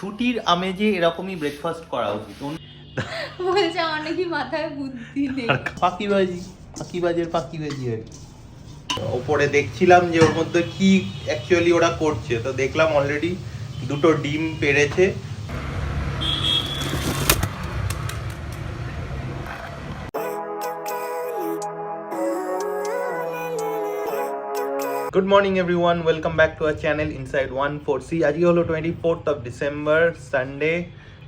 ছুটির আমেজে এরকমই ব্রেকফাস্ট করা উচিত। বলছে আমার নাকি মাথায় বুদ্ধি নেই। ফাঁকিবাজের ফাঁকিবাজি আর কি। ওপরে দেখছিলাম যে ওর মধ্যে কি অ্যাকচুয়ালি ওরা করছে, তো দেখলাম অলরেডি দুটো ডিম পেড়েছে। Good morning everyone, welcome back to our channel inside 1/4C। আজকে হলো 24th of December, সানডে।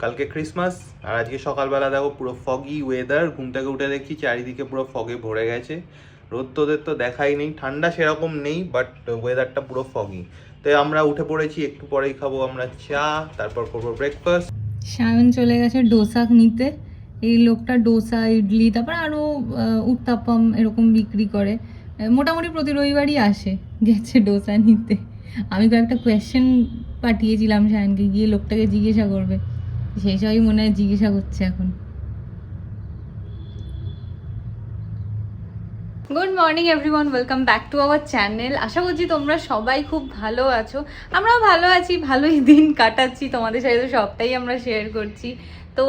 কালকে ক্রিসমাস। আর আজকে সকালবেলা দেখো পুরো ফগি ওয়েদার। ঘুম থেকে উঠে দেখছি চারিদিকে পুরো ফগে ভরে গেছে। রোদ তোদের তো দেখাই নেই, ঠান্ডা সেরকম নেই, বাট ওয়েদারটা পুরো ফগি। তো আমরা উঠে পড়েছি, একটু পরেই খাবো আমরা চা, তারপর করবো ব্রেকফাস্ট। সায়ন চলে গেছে ডোসা নিতে। এই লোকটা ডোসা, ইডলি, তারপর আরও উত্তাপাম এরকম বিক্রি করে। মোটামুটি প্রতি রবিবারই আসে, গেছে ডোসা নিতে। আমি কয়েকটা কোয়েশ্চেন পাঠিয়েছিলাম সায়নকে, গিয়ে লোকটাকে জিজ্ঞাসা করবে, সেই সবই মনে হয় জিজ্ঞাসা করছে এখন। Good morning everyone, welcome back to our channel. আশা করছি তোমরা সবাই খুব ভালো আছো। আমরাও ভালো আছি, ভালোই দিন কাটাচ্ছি, তোমাদের সাথে তো সবটাই আমরা শেয়ার করছি। তো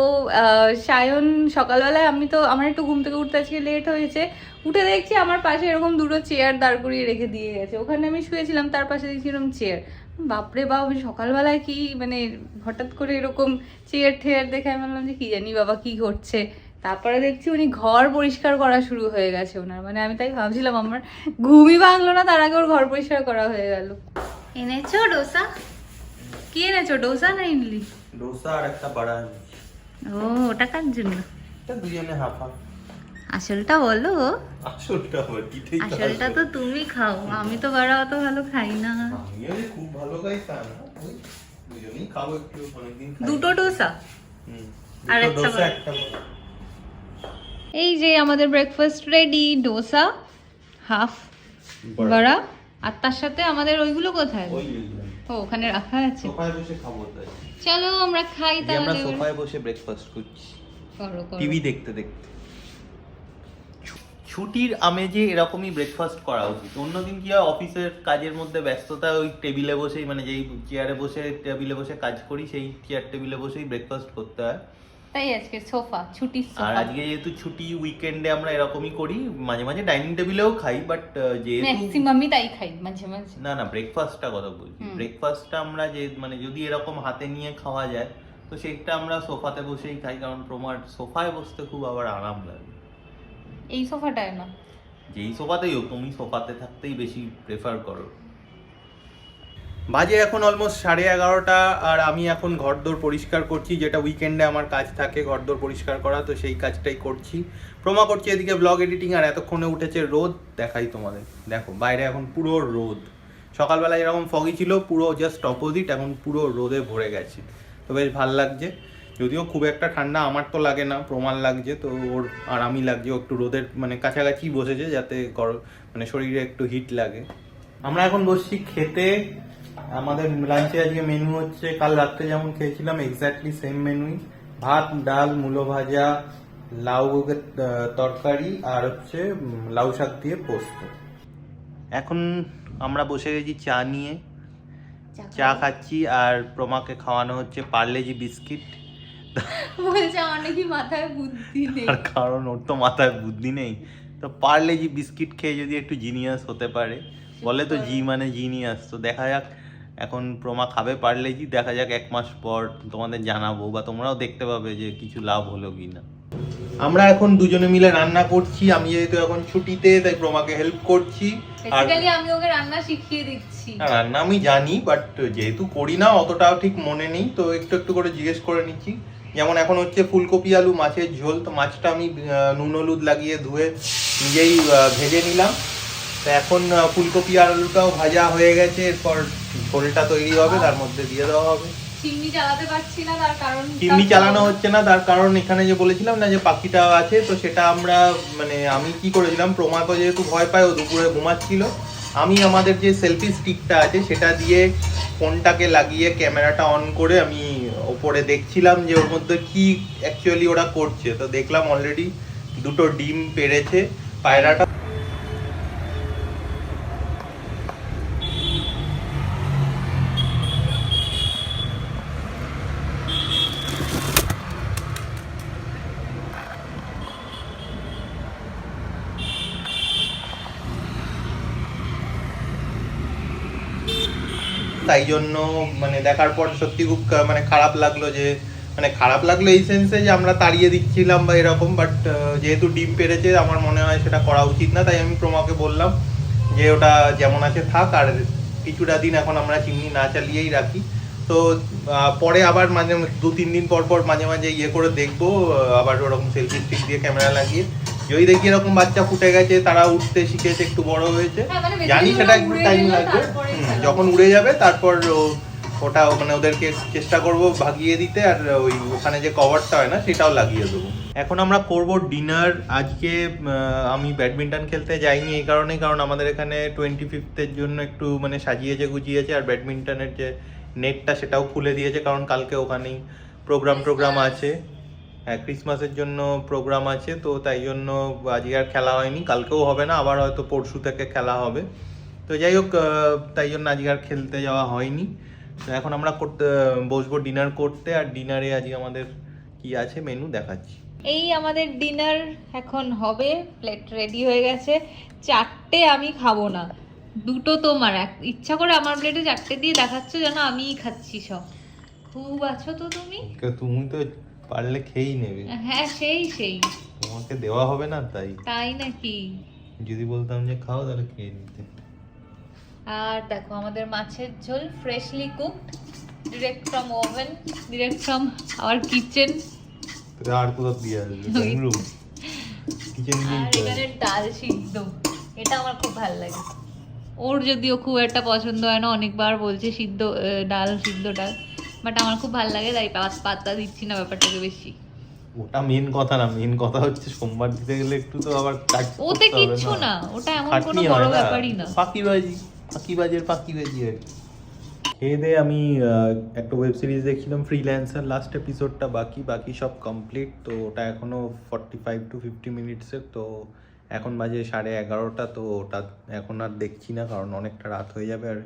সায়ন সকালবেলায় আমার একটু ঘুম থেকে উঠতে আজকে লেট হয়েছে। উঠে দেখছি আমার পাশে এরকম দুটো চেয়ার দাঁড় করিয়ে রেখে দিয়ে গেছে। ওখানে আমি শুয়েছিলাম, তার পাশে দেখছি এরকম চেয়ার। বাপরে বাপ, সকালবেলায় কি মানে হঠাৎ করে এরকম চেয়ার ঠেয়ার দেখে আমি বললাম যে কি জানি বাবা কি করছে। তারপরে দেখছি উনি ঘর পরিষ্কার করা শুরু হয়ে গেছে ওনার। মানে আমি তাই ভাবছিলাম আমার ঘুমই ভাঙলো না, তার আগে ওর ঘর পরিষ্কার করা হয়ে গেল। এনেছো ডোসা? কি এনেছো, ডোসা না ইডলি? ডোসা আর একটা বড়া। ও, ওটা কার জন্য? এটা দুজনে হাফ হাফ। আসলটা বলো। আসলটা তো তুমি খাও, আমি তো বড়া অত ভালো খাই না। আমিও যে খুব ভালো খাই তা না, ওই দুজনেই খাবো একটু, অনেকদিন খাই। দুটো ডোসা আর দুটো একটা ডোসা, একটা বড়া। এই যে আমাদের ব্রেকফাস্ট রেডি, ডোসা, হাফ বড়া, আর তার সাথে আমাদের ওইগুলো কোথায়? ও, ওখানে রাখা আছে। সোফায় বসে খাবো তাই। চলো আমরা খাই আমরা তাহলে। সোফায় বসে ব্রেকফাস্ট করছি, টিভি দেখতে দেখতে। ছুটির আমেজে এরকমই ব্রেকফাস্ট করা উচিত। অন্যদিন কি হয়, অফিসের কাজের মধ্যে ব্যস্ততা, ওই টেবিলে বসেই, মানে যেই চেয়ারে বসে টেবিলে বসে কাজ করি, সেই চেয়ার টেবিলে বসেই ব্রেকফাস্ট করতে হয়। তাই আজকে সোফা, ছুটির সোফা। আর আজকে যেহেতু ছুটি, উইকেন্ডে আমরা এরকমই করি। মাঝে মাঝে ডাইনিং টেবিলেও খাই, বাট যেহেতু ম্যাক্সিমামই তাই খাই মাঝে মাঝে। না ব্রেকফাস্টটা কথা বলছি। ব্রেকফাস্টটা আমরা যে মানে যদি এরকম হাতে নিয়ে খাওয়া যায়, তো সেটা আমরা সোফাতে বসেই খাই, কারণ প্রমার সোফায় বসতে খুব আবার আরাম লাগে। এই সোফাটায় না, যেই সোফাতেই হোক, তুমি সোফাতে থাকতেই বেশি প্রেফার করো। বাজে এখন অলমোস্ট 11:30, আর আমি এখন ঘরদোর পরিষ্কার করছি, যেটা উইকেন্ডে আমার কাজ থাকে ঘরদোর পরিষ্কার করা, তো সেই কাজটাই করছি। প্রমা করছি এদিকে ব্লগ এডিটিং, আর এতক্ষণে উঠেছে রোদ। দেখাই তোমাদের, দেখো বাইরে এখন পুরো রোদ। সকালবেলা যেরকম ফগি ছিল, পুরো জাস্ট অপোজিট, এখন পুরো রোদে ভরে গেছে। তো বেশ ভাল লাগছে, যদিও খুব একটা ঠান্ডা আমার তো লাগে না, প্রমাণ লাগছে, তো ওর আরামই লাগছে। ও একটু রোদের মানে কাছাকাছি বসেছে, যাতে মানে শরীরে একটু হিট লাগে। আমরা এখন বসছি খেতে। আমাদের লাঞ্চে আজকে মেনু হচ্ছে, কাল রাত্রে যেমন খেয়েছিলাম এক্স্যাক্টলি সেম মেনুই। ভাত, ডাল, মূলো ভাজা, লাউ তরকারি, আর হচ্ছে লাউ শাক দিয়ে পোস্ত। এখন আমরা বসে গেছি চা নিয়ে, চা খাচ্ছি, আর প্রমাকে খাওয়ানো হচ্ছে পার্লেজি বিস্কিট। বলছে আমার নাকি মাথায় বুদ্ধি নেই। তার কারণ ওর তো মাথায় বুদ্ধি নেই, তো পার্লেজি বিস্কিট খেয়ে যদি একটু জিনিয়াস হতে পারে। বলে তো জি মানে জিনিয়াস। তো দেখা যাক, এখন প্রমা খাবে পার্লেজি, দেখা যাক 1 মাস পর তোমাদের জানাবো, বা তোমরাও দেখতে পাবে যে কিছু লাভ হলো কিনা। আমরা এখন দুজনে মিলে রান্না করছি। আমি যেহেতু এখন ছুটিতে, তাই প্রমাকে হেল্প করছি। আর আমি ওকে রান্না শিখিয়ে দিচ্ছি। রান্না আমি জানি, বাট যেহেতু করি না অতটাও ঠিক মনে নেই, তো একটু একটু করে জিজ্ঞেস করে নিচ্ছি। যেমন এখন হচ্ছে ফুলকপি আলু মাছের ঝোল, তো মাছটা আমি নুন হলুদ লাগিয়ে ধুয়ে নিজেই ভেজে নিলাম। তো এখন ফুলকপি আর আলুটাও ভাজা হয়ে গেছে, এরপর ঝোলটা তৈরি হবে, তার মধ্যে দিয়ে দেওয়া হবে। চিমনি চালাতে পারছি না, তার কারণ চিমনি চালানো হচ্ছে না, তার কারণ এখানে যে বলেছিলাম না যে পাখিটা আছে, তো সেটা আমরা মানে আমি কি করেছিলাম, প্রমা তো যেহেতু ভয় পায়, ও দুপুরে ঘুমাচ্ছিল, আমি আমাদের যে সেলফি স্টিকটা আছে সেটা দিয়ে ফোনটাকে লাগিয়ে ক্যামেরাটা অন করে আমি ওপরে দেখছিলাম যে ওর মধ্যে কি অ্যাকচুয়ালি ওরা করছে। তো দেখলাম অলরেডি দুটো ডিম পেড়েছে পায়রাটা। তাই জন্য মানে দেখার পর সত্যি খুব মানে খারাপ লাগলো, যে মানে খারাপ লাগলো এই সেন্সে যে আমরা তাড়িয়ে দিচ্ছিলাম বা এরকম, বাট যেহেতু ডিম পেরেছে আমার মনে হয় সেটা করা উচিত না। তাই আমি প্রমাকে বললাম যে ওটা যেমন আছে থাক, আর কিছুটা দিন এখন আমরা চিমনি না চালিয়েই রাখি। তো পরে আবার মাঝে 2-3 দিন পর পর মাঝে মাঝে ইয়ে করে দেখবো, আবার ওরকম সেলফি স্টিক দিয়ে ক্যামেরা লাগিয়ে, যদি দেখি এরকম বাচ্চা ফুটে গেছে, তারা উঠতে শিখেছে, একটু বড় হয়েছে, জানি সেটা একটু টাইম লাগবে, যখন উড়ে যাবে তারপর ওটা মানে ওদেরকে চেষ্টা করব ভাগিয়ে দিতে, আর ওই ওখানে যে কভারটা হয় না সেটাও লাগিয়ে দেবো। এখন আমরা করব ডিনার। আজকে আমি ব্যাডমিন্টন খেলতে যাইনি এই কারণে, কারণ আমাদের এখানে 25th জন্য একটু মানে সাজিয়েছে গুজিয়েছে, আর ব্যাডমিন্টনের যে নেটটা সেটাও খুলে দিয়েছে, কারণ কালকে ওখানেই প্রোগ্রাম আছে। হ্যাঁ, ক্রিসমাসের জন্য প্রোগ্রাম আছে, তো তাই জন্য আজকে আর খেলা হয়নি, কালকেও হবে না, আবার হয়তো পরশু থেকে খেলা হবে। তো যাই হোক, তাই জন্য আজকে আর খেলতে যাওয়া হয়নি। তো এখন আমরা বসবো ডিনার করতে, আর ডিনারে আজকে আমাদের কি আছে মেনু দেখাচ্ছি। এই আমাদের ডিনার এখন হবে, প্লেট রেডি হয়ে গেছে। 4টে আমি খাবো না, 2টো তোমার। ইচ্ছা করে আমার প্লেটে 4টে দিয়ে দেখাচ্ছ যেন আমিই খাচ্ছি সব। খুব আছো তো তুমি। তুমি তো পারলে খেয়েই নেবে। হ্যাঁ সেই তোমাকে দেওয়া হবে না তাই নাকি? যদি বলতাম যে খাও তাহলে খেয়ে নিতে। আর দেখো আমাদের মাছের ঝোল freshly cooked, direct from oven, direct from our kitchen. আর কোথাও দিয়ে আসবে রুম কিচেন রুম। আর এখানে ডাল সিদ্ধ, এটা আমার খুব ভালো লাগে। ওর যদিও খুব একটা পছন্দ হয় না, অনেকবার বলছে ডাল, বাট আমার খুব ভালো লাগে, তাই পাত্তা দিচ্ছি না ব্যাপারটাকে বেশি। ওটা মেন কথা না, মেন কথা হচ্ছে সোমবার দিতে গেলে একটু তো আবার ওতে কিচ্ছু না, ওটা এমন কোনো বড় ব্যাপারই না। ফাঁকিবাজির ফাঁকিবাজি আর কি। খেয়ে দিয়ে আমি একটা ওয়েব সিরিজ দেখছিলাম, ফ্রিল্যান্সার, লাস্ট এপিসোডটা বাকি সব কমপ্লিট। তো ওটা এখনো 45 to 50 মিনিটসের। তো এখন বাজে 11:30। তো ওটা এখন আর দেখছি না, কারণ অনেকটা রাত হয়ে যাবে, আর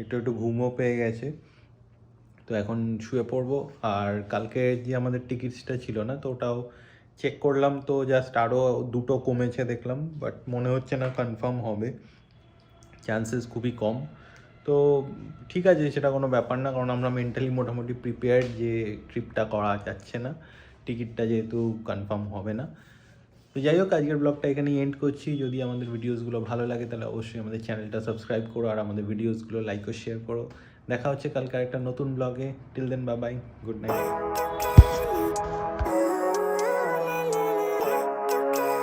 একটু ঘুমও পেয়ে গেছে। তো এখন শুয়ে পড়বো। আর কালকে যে আমাদের টিকিটসটা ছিল না, তো ওটাও চেক করলাম, তো জাস্ট আরও 2টো কমেছে দেখলাম, বাট মনে হচ্ছে না কনফার্ম হবে, চান্সেস খুবই কম। তো ঠিক আছে, সেটা কোনো ব্যাপার না, কারণ আমরা মেন্টালি মোটামুটি প্রিপেয়ার্ড যে ট্রিপটা করা যাচ্ছে না, টিকিটটা যেহেতু কনফার্ম হবে না। তো যাই হোক, আজকের ব্লগটা এখানেই এন্ড করছি। যদি আমাদের ভিডিওসগুলো ভালো লাগে তাহলে অবশ্যই আমাদের চ্যানেলটা সাবস্ক্রাইব করো, আর আমাদের ভিডিওসগুলো লাইক ও শেয়ার করো। দেখা হচ্ছে কালকে একটা নতুন ব্লগে। Till then, bye bye, good night.